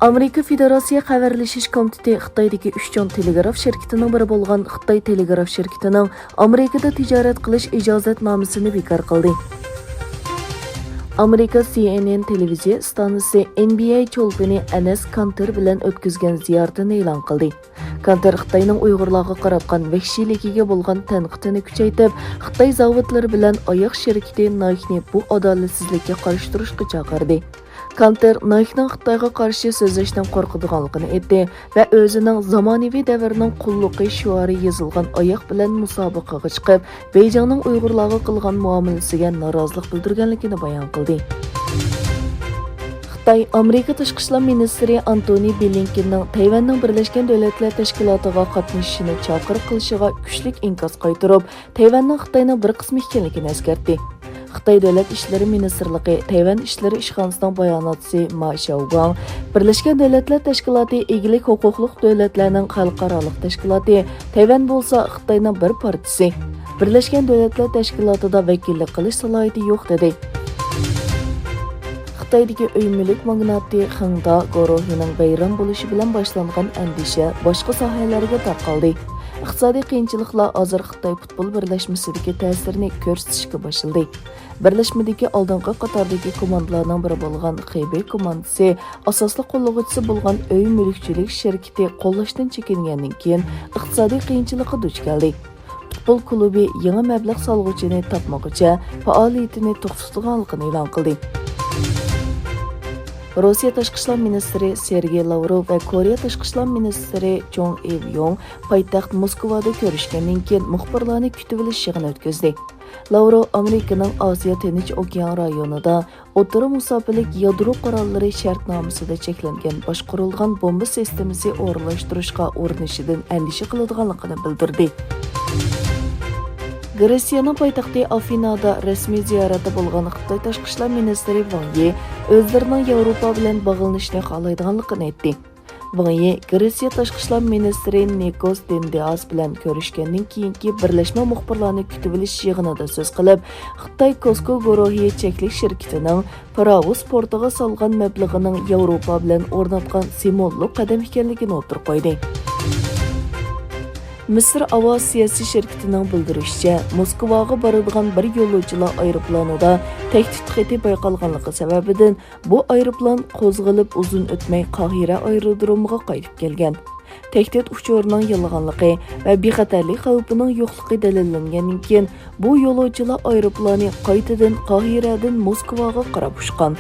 ئامېرىكا فېدېراتسىيە خەۋەرلىشىش كومىتېتى خىتايدىكى 3 چوڭ تېلېگراف شىركىتىنىڭ بىرى بولغان خىتاي تېلېگراف شىركىتىنىڭ ئامېرىكىدا تىجارەت قىلىش ئىجازەتنامىسىنى بىكار قىلدى. ئامېرىكا CNN تېلېۋىزىيە ئىستانسىسى NBA چولپىنى ئەنەس كانتېر بىلەن ئۆتكۈزگەن زىيارىتىنى ئىلان قىلدى. كانتېر خىتاينىڭ ئۇيغۇرلارغا قاراپقان vahshiyligiga bo'lgan tanqidini kuchaytirib, Xitoy zavodlari bilan oyoq şirkiti نايكنى bu adolatsizlikka qarshi turishga chaqirdi. كانتېر نايكنىڭ Xitoyga qarshi so'zlashdan qo'rqadiganligini aytdi va o'zining zamonaviy davrning qulluqi shiori yozilgan oyoq bilan musobaqaga chiqib, Beijingning Uyg'urlarga qilgan muomalasiga norozilik bildirganligini bayon qildi. Xitoy Amerika Tashqi ishlar ministri Antoni Blinkenning Tayvanning Birlashgan Davlatlar Tashkilotiga qatnashishini chaqiriq qilishiga kuchlik inkos qaytarib, Tayvanning Xitoyning bir qismi ekanligini eskartdi. Xitoy Davlat ishlari ministrligi Tayvan ishlari ishxonasining bayonotchisi Ma Xiaogang, Birlashgan Davlatlar Tashkiloti egilik huquqliq davlatlarning xalqaroliq tashkiloti, Tayvan bo'lsa Xitoyning bir partiyasi. Birlashgan Davlatlar Tashkilotida vakillik qilish salohiyati yo'q dedi. Xitoydagi uy mulk magnati Xingda guruhining bayram bo'lishi bilan boshlangan andisha boshqa sohalarga tarqaldi. iqtisodiy qiyinchiliklar hozir Xitoy futbol birlashmasidagi ta'sirini ko'rsatishga boshladi. Birlashmadagi oldingi qatordagi komandalarning biri bo'lgan Xitoy komandasi asosli qo'llovchisi bo'lgan uy mulkchilik shirkiti qo'llashdan chekingandan keyin iqtisodiy qiyinchilikqa duch keldi. Futbol klubi yangi mablag' solg'uvchini topmoqcha faoliyatini to'xtatganligini e'lon qildi. Rossiya Tashqi ishlar ministri Sergey Lavrov va Koreya Tashqi ishlar ministri Chung Ev-yong poytaxt Moskvada ko'rishgandan keyin muxbirlarni kutib olish yig'ini o'tkazdi. Lavrov Amerikaning Osiyo Tinch okean rayonida o'tira musofirlik yadro qurollari shartnomasida cheklangan boshqarilgan bomba sistemasi o'rnashtirishga urinishidan andisha qiladiganligini bildirdi. Gretsiyaning poytaxti Afinada rasmiy ziyorati bo'lgan Xitoy Tashqi ishlar ministri Wang Yi o'zlarining Yevropa bilan bog'lanishni xohlaydiganligini aytdi. Wang Yi Gretsiya Tashqi ishlar ministri Nikos Dendias bilan ko'rishgandan keyingi birlashma muxbirlarni kutib olish yig'inida so'z qilib, Xitoy Kosko guruhi cheklik shirkitining Paravos portiga solgan mablag'ining Yevropa bilan o'rnatgan simvollik qadam ekanligini o'tirib qo'ydi. Misr aviatsiyasi şirkitining bildirishicha, Moskvaga boradigan bir yo'lovchilar aeroplanida tahdid xati bayqalganligi sababidan bu aeroplan qo'zg'alib uzun o'tmay Qohira aerodromiga qaytib kelgan. Tahdid uchurining yolg'onligi va bexatarlik xavfining yo'qligi dalillangandan keyin bu yo'lovchilar aeroplani qaytadan Qohiradan Moskvaga qarab uchgan.